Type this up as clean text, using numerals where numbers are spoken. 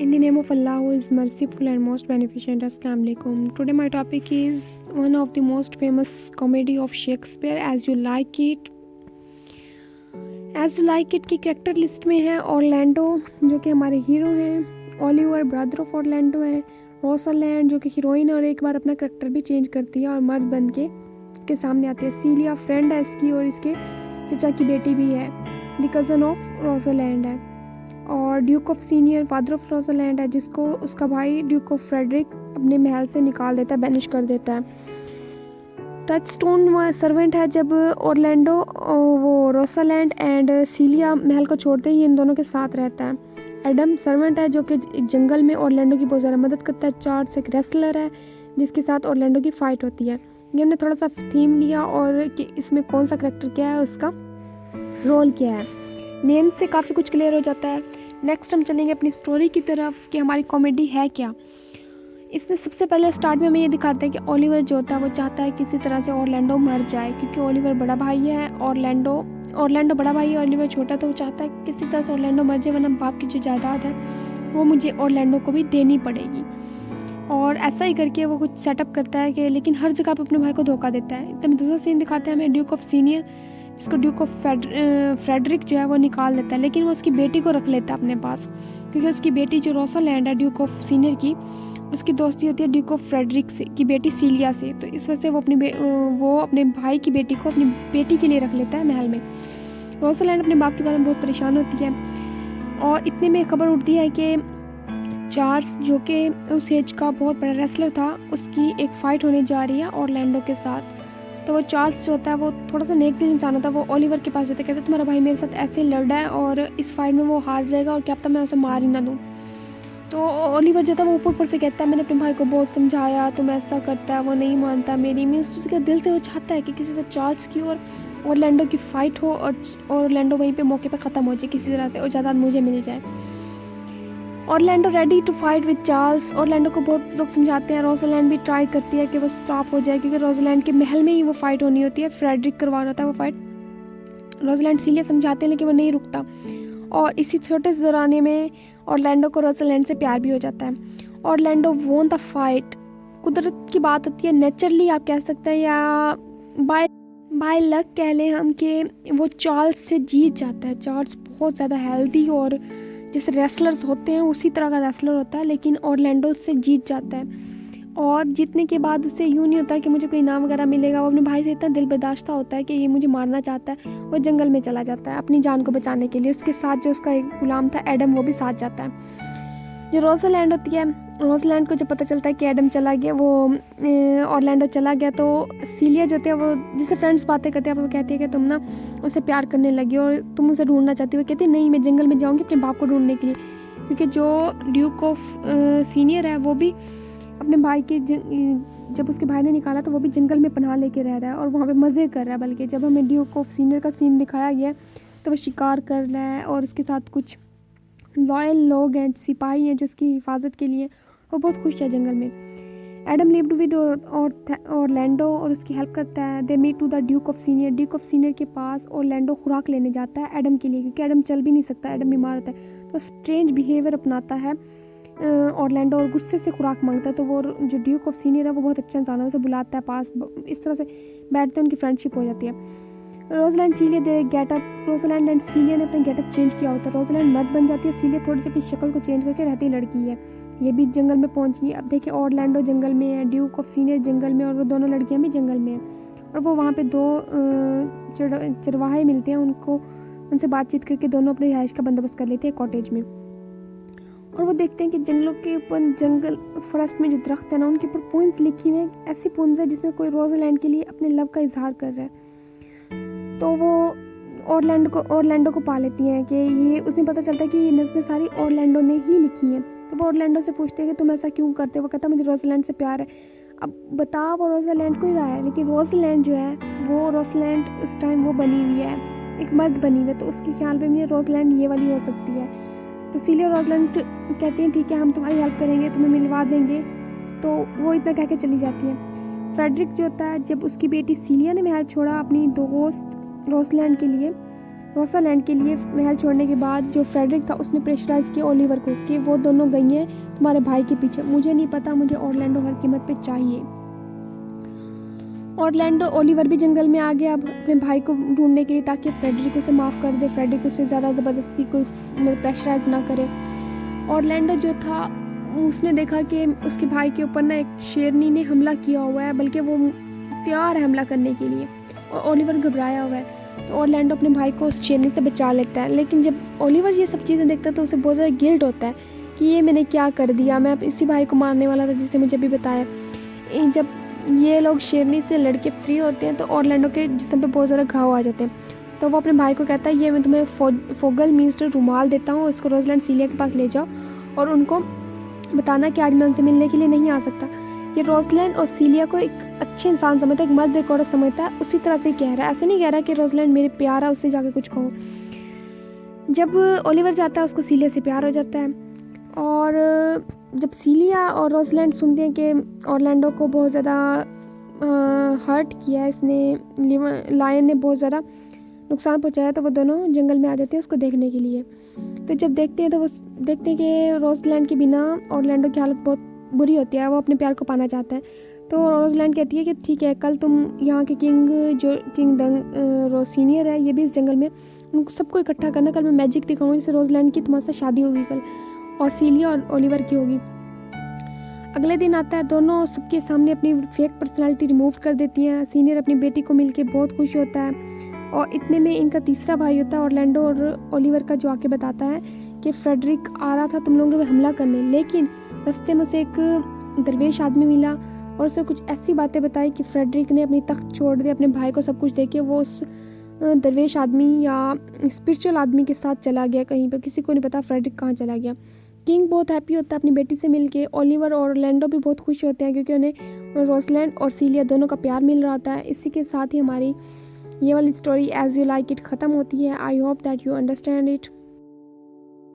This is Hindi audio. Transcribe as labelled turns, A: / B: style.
A: In the name of Allah who is merciful and most beneficent. Assalamu alaikum. Today my topic is one of the most famous comedy of Shakespeare, As You Like It. As You Like It की कैरेक्टर लिस्ट में है ऑरलैंडो जो कि हमारे हीरो हैं, ओलिवर ब्रदर ऑफ ऑरलैंडो है, रोसलैंड जो कि हीरोइन और एक बार अपना कैरेक्टर भी चेंज करती है और मर्द बन के सामने आती है, सीलिया फ्रेंड है इसकी और इसके चचा की बेटी भी है, द कज़न ऑफ रोसलैंड है, और duke of senior father of Roseland है जिसको उसका भाई ड्यूक ऑफ फ्रेडरिक अपने महल से निकाल देता है, बैनिश कर देता है। टचस्टोन सर्वेंट है जब ऑरलैंडो वो रोसलैंड एंड सीलिया महल को छोड़ते ही इन दोनों के साथ रहता है। एडम सर्वेंट है जो कि जंगल में ऑरलैंडो की बहुत ज़्यादा मदद करता है। चार्ल्स एक रेसलर है जिसके साथ ऑरलैंडो की फ़ाइट होती है। ये हमने थोड़ा सा थीम लिया और कि इसमें कौन सा करेक्टर क्या है, उसका रोल क्या है, नेम से काफ़ी कुछ क्लियर हो जाता है। नेक्स्ट हम चलेंगे अपनी स्टोरी की तरफ कि हमारी कॉमेडी है क्या। इसमें सबसे पहले स्टार्ट में हमें ये दिखाते हैं कि ओलिवर जो होता है वो चाहता है किसी तरह से ऑरलैंडो मर जाए, क्योंकि ओलिवर बड़ा भाई है, ऑरलैंडो बड़ा भाई है, ओलिवर छोटा, तो वो चाहता है किसी तरह से ऑरलैंडो मर जाए वरना बाप की जो जायदाद है वो मुझे ऑरलैंडो को भी देनी पड़ेगी। और ऐसा ही करके वो कुछ सेटअप करता है कि लेकिन हर जगह पर अपने भाई को धोखा देता है। एकदम दूसरा सीन दिखाते हैं हमें ड्यूक ऑफ सीनियर जिसको ड्यूक ऑफ फ्रेडरिक जो है वो निकाल देता है, लेकिन वो उसकी बेटी को रख लेता है अपने पास, क्योंकि उसकी बेटी जो रोसलैंड है ड्यूक ऑफ सीनियर की, उसकी दोस्ती होती है ड्यूक ऑफ फ्रेडरिक से की बेटी सीलिया से, तो इस वजह से वो अपने भाई की बेटी को अपनी बेटी के लिए रख लेता है महल में। रोसलैंड अपने बाप के बारे में बहुत परेशान होती है और इतने में खबर उठती है कि चार्ल्स जो कि उस एज का बहुत बड़ा रेसलर था, उसकी एक फ़ाइट होने जा रही है ऑरलैंडो के साथ। तो वो चार्ल्स जो होता है वो थोड़ा सा नेक दिल इंसान होता है, वो ओलिवर के पास जाता है, कहता है तुम्हारा भाई मेरे साथ ऐसे लड़ा है और इस फाइट में वो हार जाएगा और क्या पता मैं उसे मार ही ना दूँ। तो ओलिवर जो था वो ऊपर से कहता है मैंने अपने भाई को बहुत समझाया, तुम ऐसा करता है, वो नहीं मानता मेरी। मीन्स उसके दिल से वो चाहता है कि किसी से चार्ल्स की और ऑरलैंडो की फ़ाइट हो और ऑरलैंडो वहीं पे मौके पे ख़त्म हो जाए किसी तरह से और ज़्यादा मुझे मिल जाए। Orlando ready to fight with Charles, Orlando को बहुत लोग समझाते हैं, रोसलैंड भी ट्राई करती है कि वो स्टॉप हो जाए, क्योंकि रोसलैंड के महल में ही वो फाइट होनी होती है, फ्रेडरिक करवा रहा था वो फाइट। रोसलैंड सीलिया समझाते हैं लेकिन वो नहीं रुकता और इसी छोटे से दौराने में ऑरलैंडो को रोसलैंड से प्यार भी हो जाता है। ऑरलैंडो वोन द फाइट, कुदरत की बात होती है, नेचुरली आप कह सकते हैं या बाय लक कह लें हम कि वो चार्ल्स से जीत जाता है। चार्ल्स बहुत ज़्यादा हेल्दी और जैसे रेसलर्स होते हैं उसी तरह का रेसलर होता है, लेकिन ऑरलैंडो से जीत जाता है और जीतने के बाद उसे यूँ नहीं होता कि मुझे कोई इनाम वगैरह मिलेगा, वो अपने भाई से इतना दिल बर्दाश्ता होता है कि ये मुझे मारना चाहता है, वो जंगल में चला जाता है अपनी जान को बचाने के लिए। उसके साथ जो उसका एक गुलाम था एडम, वो भी साथ जाता है। जो रोसलैंड होती है, रोसलैंड को जब पता चलता है कि एडम चला गया, वो ऑरलैंडो चला गया, तो सीलिया जो होती है वो जिससे फ्रेंड्स बातें करते हैं वो कहती है कि तुम ना उससे प्यार करने लगी और तुम उसे ढूंढना चाहती हो। वो कहती है नहीं, मैं जंगल में जाऊँगी अपने बाप को ढूंढने के लिए, क्योंकि जो ड्यूक ऑफ सीनियर है वो भी अपने भाई के जब उसके भाई ने निकाला तो वो भी जंगल में पनाह लेके रह रहा है और वहाँ पे मज़े कर रहा है। बल्कि जब हमें ड्यूक ऑफ सीनियर का सीन दिखाया गया तो वो शिकार कर रहा है और उसके साथ कुछ लॉयल लोग हैं, सिपाही हैं जो उसकी हिफाजत के लिए, वो बहुत खुश है जंगल में। एडम लिव्ड विद ऑरलैंडो और उसकी हेल्प करता है। They meet to the duke of senior, duke of senior के पास ऑरलैंडो खुराक लेने जाता है एडम के लिए, क्योंकि एडम चल भी नहीं सकता, एडम बीमार होता है, तो स्ट्रेंज बिहेवियर अपनाता है ऑरलैंडो और गुस्से से खुराक मांगता है। तो वो जो ड्यूक ऑफ सीनियर है वो बहुत अच्छा इंसान है, उसे बुलाता है पास, इस तरह से बैठते हैं, उनकी फ्रेंडशिप हो जाती है। रोसलैंड सीलिया दे गेटअप, रोसलैंड एंड सीलिया ने अपना गेटअप चेंज किया होता है। रोसलैंड मर्द बन जाती है, सीलिया थोड़ी सी अपनी शक्ल को चेंज करके रहती लड़की है। ये भी जंगल में पहुंची। अब देखिए ऑरलैंडो जंगल में है, ड्यूक ऑफ सीनियर जंगल में और वो दोनों लड़कियां भी जंगल में हैं और वो वहाँ पे दो चरवाहे मिलते हैं, उनसे बातचीत करके दोनों अपने रिहाइश का बंदोबस्त कर लेते हैं कॉटेज में। और वो देखते हैं कि जंगलों के ऊपर, जंगल फॉरेस्ट में जो दरख्त है ना उनके ऊपर पोइम्स लिखी हुई हैं, ऐसी पोइम्स है जिसमें कोई रोसलैंड के लिए अपने लव का इजहार कर रहा है। तो वो ऑरलैंडो को पा लेती हैं कि ये, उसमें पता चलता है कि ये नज़में सारी ऑरलैंडो ने ही लिखी हैं। तो वो ऑरलैंडो से पूछते हैं कि तुम ऐसा क्यों करते हो। वो कहता है मुझे रोसलैंड से प्यार है। अब बता वो रोसलैंड को ही रहा है, लेकिन रोसलैंड जो है वो रोसलैंड उस टाइम वो बनी हुई है, एक मर्द बनी हुई है, तो उसके ख्याल में भी रोसलैंड ये वाली हो सकती है। तो सीलिया और रोसलैंड कहती हैं ठीक है हम तुम्हारी हेल्प करेंगे, तुम्हें मिलवा देंगे। तो वो इतना कह के चली जाती हैं। फ्रेडरिक जो होता है, जब उसकी बेटी सीलिया ने महल छोड़ा अपनी दोस्त रोसलैंड के लिए, रोसालैंड के लिए महल छोड़ने के बाद जो फ्रेडरिक था उसने प्रेशराइज किया ओलिवर को कि वो दोनों गई हैं तुम्हारे भाई के पीछे, मुझे नहीं पता, मुझे ऑरलैंडो हर कीमत पे चाहिए। ऑरलैंडो ओलिवर भी जंगल में आ गया अब अपने भाई को ढूंढने के लिए, ताकि फ्रेडरिक उसे माफ़ कर दे, फ्रेडरिक उसे ज़्यादा ज़बरदस्ती कोई प्रेशराइज ना करे। ऑरलैंडो जो था उसने देखा कि उसके भाई के ऊपर ना एक शेरनी ने हमला किया हुआ है, बल्कि वो तैयार है हमला करने के लिए, और ओलिवर घबराया हुआ है। तो ऑरलैंडो अपने भाई को उस शेरनी से बचा लेता है। लेकिन जब ओलिवर ये सब चीज़ें देखता है तो उसे बहुत ज़्यादा गिल्ट होता है कि ये मैंने क्या कर दिया, मैं अब इसी भाई को मारने वाला था जिसे मुझे अभी बताया। जब ये लोग शेरनी से लड़के फ्री होते हैं तो ऑरलैंडो के जिस्म पे बहुत ज़्यादा घाव आ जाते हैं। तो वो अपने भाई को कहता है ये मैं तुम्हें फोगल मीन्स टू रुमाल देता हूँ, इसको रोजलैंड सीलिया के पास ले जाओ और उनको बताना कि आज मैं उनसे मिलने के लिए नहीं आ सकता। ये रोजलैंड और सीलिया को एक अच्छे इंसान समझता है, एक मर्द एक औरत समझता है, उसी तरह से कह रहा है, ऐसे नहीं कह रहा कि रोजलैंड मेरे प्यार है उससे जाके कुछ कहो। जब ओलिवर जाता है उसको सीलिया से प्यार हो जाता है, और जब सीलिया और रोजलैंड सुनते हैं कि ऑरलैंडो को बहुत ज़्यादा हर्ट किया है इसने, लायन ने बहुत ज़्यादा नुकसान पहुंचाया, तो वो दोनों जंगल में आ जाते हैं उसको देखने के लिए। तो जब देखते हैं तो वो देखते हैं कि रोजलैंड के बिना ऑरलैंडो की हालत बहुत बुरी होती है, वो अपने प्यार को पाना चाहता है। तो रोजलैंड कहती है कि ठीक है, कल तुम यहाँ के किंग डंग सीनियर है, ये भी इस जंगल में, उनको सबको इकट्ठा करना, कल मैं मैजिक दिखाऊंगी जिससे रोजलैंड की तुम्हारे साथ शादी होगी कल, और सीलिया और ओलिवर की होगी। अगले दिन आता है, दोनों सबके सामने अपनी फेक पर्सनालिटी रिमूव कर देती हैं। सीनियर अपनी बेटी को मिलके बहुत खुश होता है, और इतने में इनका तीसरा भाई होता है ऑरलैंडो और ओलिवर का, जो आके बताता है कि फ्रेडरिक आ रहा था तुम लोगों पे हमला करने, लेकिन रास्ते में उसे एक दरवेश आदमी मिला और उसे कुछ ऐसी बातें बताई कि फ्रेडरिक ने अपनी तख्त छोड़ दिया, अपने भाई को सब कुछ देके वो उस दरवेश आदमी या स्पिरिचुअल आदमी के साथ चला गया कहीं पर, किसी को नहीं पता फ्रेडरिक कहाँ चला गया। किंग बहुत हैप्पी होता है अपनी बेटी से मिलके, ओलिवर और ऑरलैंडो भी बहुत खुश होते हैं क्योंकि उन्हें रोजलैंड और सीलिया दोनों का प्यार मिल रहा होता है। इसी के साथ ही हमारी ये वाली story as you like it ख़त्म होती है। I hope that you understand it.